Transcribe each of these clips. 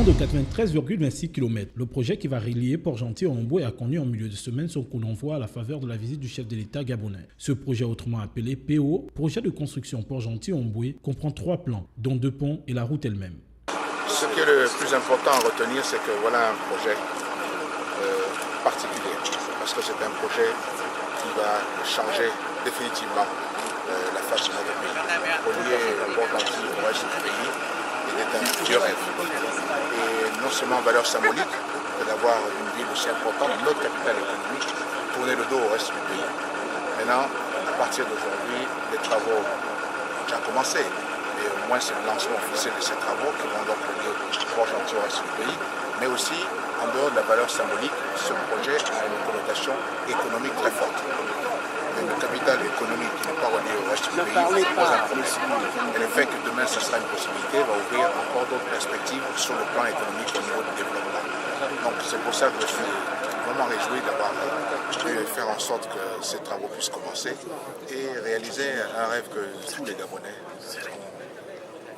Long de 93,26 km, le projet qui va relier Port-Gentil à Omboué a connu en milieu de semaine son coup d'envoi à la faveur de la visite du chef de l'État gabonais. Ce projet, autrement appelé PO, projet de construction Port-Gentil-Omboué, comprend 3 plans, dont 2 ponts et la route elle-même. Ce qui est le plus important à retenir, c'est que voilà un projet particulier, parce que c'est un projet qui va changer définitivement la face de notre pays. Relier Port-Gentil au reste du pays était un vieux rêve. Et non seulement en valeur symbolique, que d'avoir une ville aussi importante, notre capitale économique, tourner le dos au reste du pays. Maintenant, à partir d'aujourd'hui, les travaux ont déjà commencé. Et au moins c'est le lancement officiel de ces travaux qui vont donc relier Port-Gentil au reste du pays, mais aussi, en dehors de la valeur symbolique, ce projet a une connotation économique très forte. Une capitale économique qui n'est pas reliée au reste du pays pose un problème. Et le fait que demain ce sera une possibilité va ouvrir encore d'autres perspectives sur le plan économique au niveau du développement. Donc c'est pour ça que je suis vraiment réjoui d'avoir pu faire en sorte que ces travaux puissent commencer et réaliser un rêve que tous les Gabonais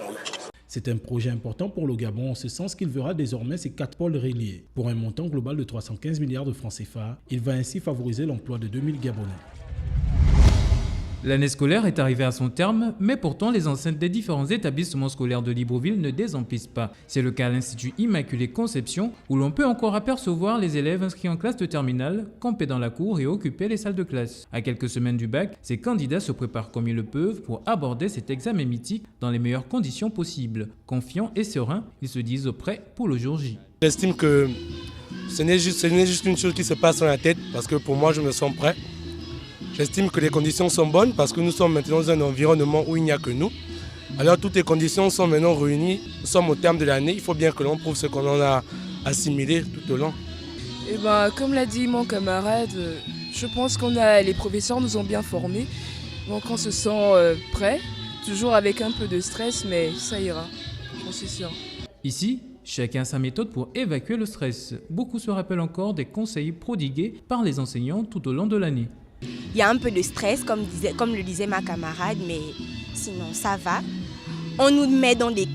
ont eu. C'est un projet important pour le Gabon en ce sens qu'il verra désormais ces 4 pôles reliés. Pour un montant global de 315 milliards de francs CFA, il va ainsi favoriser l'emploi de 2000 Gabonais. L'année scolaire est arrivée à son terme, mais pourtant les enceintes des différents établissements scolaires de Libreville ne désemplissent pas. C'est le cas à l'Institut Immaculée Conception, où l'on peut encore apercevoir les élèves inscrits en classe de terminale, camper dans la cour et occuper les salles de classe. À quelques semaines du bac, ces candidats se préparent comme ils le peuvent pour aborder cet examen mythique dans les meilleures conditions possibles. Confiants et sereins, ils se disent prêts pour le jour J. J'estime que ce n'est juste une chose qui se passe dans la tête, parce que pour moi je me sens prêt. J'estime que les conditions sont bonnes parce que nous sommes maintenant dans un environnement où il n'y a que nous. Alors toutes les conditions sont maintenant réunies. Nous sommes au terme de l'année. Il faut bien que l'on prouve ce qu'on en a assimilé tout au long. Et comme l'a dit mon camarade, je pense les professeurs nous ont bien formés. Donc on se sent prêt, toujours avec un peu de stress, mais ça ira, j'en suis sûre. Ici, chacun a sa méthode pour évacuer le stress. Beaucoup se rappellent encore des conseils prodigués par les enseignants tout au long de l'année. Il y a un peu de stress, comme le disait ma camarade, mais sinon ça va. On nous met dans les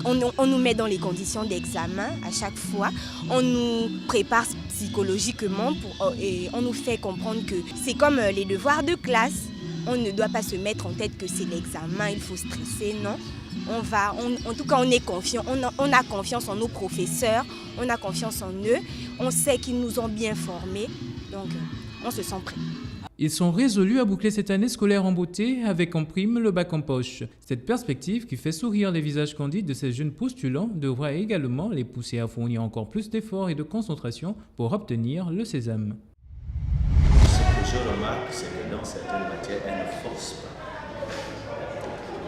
conditions d'examen à chaque fois. On nous prépare psychologiquement et on nous fait comprendre que c'est comme les devoirs de classe. On ne doit pas se mettre en tête que c'est l'examen, il faut stresser, non. En tout cas on est confiant, on a confiance en nos professeurs, on a confiance en eux. On sait qu'ils nous ont bien formés, donc on se sent prêt. Ils sont résolus à boucler cette année scolaire en beauté avec en prime le bac en poche. Cette perspective qui fait sourire les visages candides de ces jeunes postulants devra également les pousser à fournir encore plus d'efforts et de concentration pour obtenir le sésame. Ce que je remarque, c'est que dans certaines matières, elle ne force pas.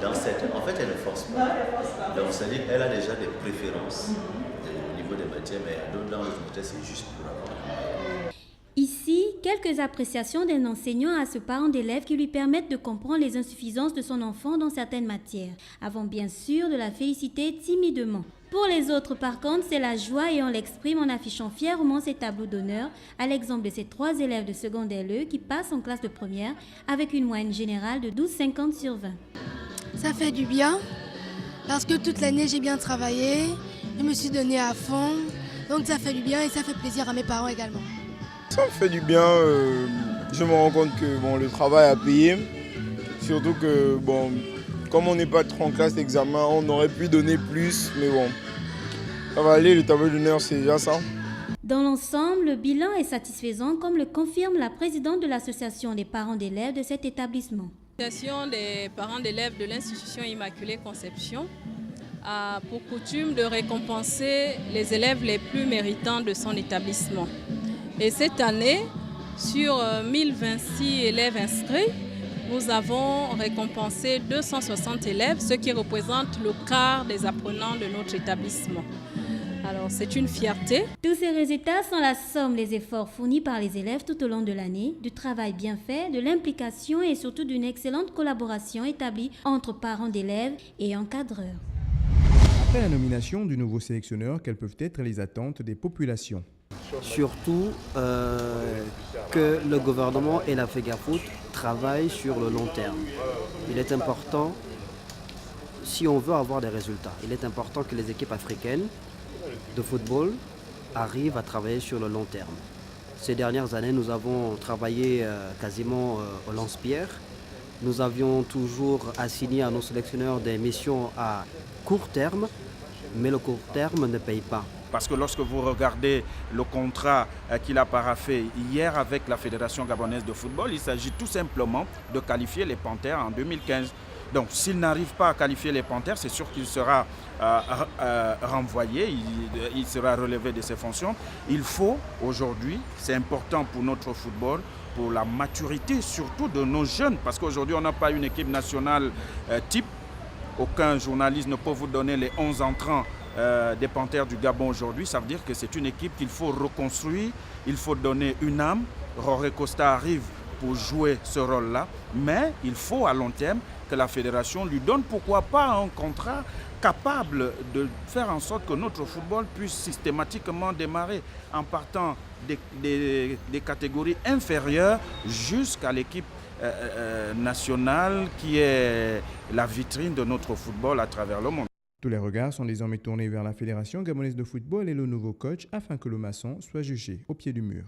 En fait, elle ne force pas. Donc, c'est-à-dire qu'elle a déjà des préférences au niveau des matières, mais dans l'autre matière, c'est juste pour avoir. Ici, quelques appréciations d'un enseignant à ce parent d'élève qui lui permettent de comprendre les insuffisances de son enfant dans certaines matières, avant bien sûr de la féliciter timidement. Pour les autres, par contre, c'est la joie et on l'exprime en affichant fièrement ses tableaux d'honneur, à l'exemple de ces 3 élèves de secondaire LE qui passent en classe de première avec une moyenne générale de 12,50 sur 20. Ça fait du bien, parce que toute l'année j'ai bien travaillé, je me suis donné à fond, donc ça fait du bien et ça fait plaisir à mes parents également. Ça me fait du bien, je me rends compte que le travail a payé, surtout que comme on n'est pas trop en classe d'examen, on aurait pu donner plus, mais ça va aller, le tableau d'honneur c'est déjà ça. Dans l'ensemble, le bilan est satisfaisant comme le confirme la présidente de l'association des parents d'élèves de cet établissement. L'association des parents d'élèves de l'Institution Immaculée Conception a pour coutume de récompenser les élèves les plus méritants de son établissement. Et cette année, sur 1026 élèves inscrits, nous avons récompensé 260 élèves, ce qui représente le quart des apprenants de notre établissement. Alors c'est une fierté. Tous ces résultats sont la somme des efforts fournis par les élèves tout au long de l'année, du travail bien fait, de l'implication et surtout d'une excellente collaboration établie entre parents d'élèves et encadreurs. Après la nomination du nouveau sélectionneur, quelles peuvent être les attentes des populations ? Surtout que le gouvernement et la FEGAFOOT travaillent sur le long terme. Il est important, si on veut avoir des résultats, il est important que les équipes africaines de football arrive à travailler sur le long terme. Ces dernières années, nous avons travaillé quasiment au lance-pierre. Nous avions toujours assigné à nos sélectionneurs des missions à court terme, mais le court terme ne paye pas. Parce que lorsque vous regardez le contrat qu'il a paraphé hier avec la Fédération gabonaise de football, il s'agit tout simplement de qualifier les Panthères en 2015. Donc s'il n'arrive pas à qualifier les Panthères, c'est sûr qu'il sera renvoyé, il sera relevé de ses fonctions. Il faut aujourd'hui, c'est important pour notre football, pour la maturité surtout de nos jeunes, parce qu'aujourd'hui on n'a pas une équipe nationale type. Aucun journaliste ne peut vous donner les 11 entrants des Panthères du Gabon aujourd'hui. Ça veut dire que c'est une équipe qu'il faut reconstruire, il faut donner une âme. Roré Costa arrive pour jouer ce rôle-là, mais il faut à long terme que la fédération lui donne, pourquoi pas, un contrat capable de faire en sorte que notre football puisse systématiquement démarrer en partant des catégories inférieures jusqu'à l'équipe nationale qui est la vitrine de notre football à travers le monde. Tous les regards sont désormais tournés vers la Fédération gabonaise de football et le nouveau coach afin que le maçon soit jugé au pied du mur.